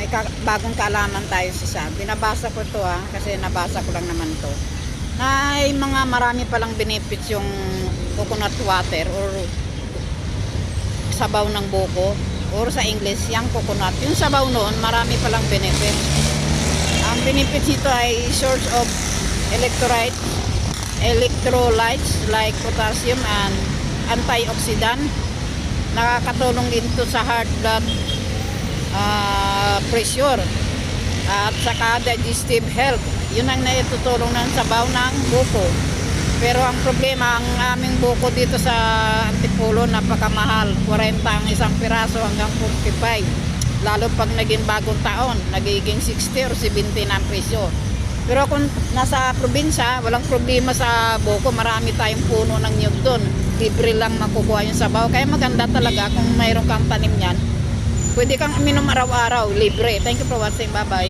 may bagong kaalaman tayo sa isa. Binabasa ko to kasi nabasa ko lang naman to. Na ay marami palang benefits yung coconut water or sabaw ng buko or sa English yung coconut. Yung sabaw noon marami palang benefits. Ang benefits nito ay source of electrolytes like potassium and antioxidant. Nakakatulong din ito sa heart blood pressure at saka digestive health. Yun ang naitutulong ng sabaw ng buko. Pero ang problema, ang aming buko dito sa Antipolo napakamahal. 40 ang isang piraso hanggang 45. Lalo pag naging bagong taon, nagiging 60 or 70 na ang presyo. Pero kung nasa probinsya, walang problema sa buko. Marami tayong puno ng nyug doon. Libre lang makukuha yung sabaw. Kaya maganda talaga kung mayroon kang tanim yan. Pwede kang uminom araw-araw, libre. Thank you for watching. Bye-bye.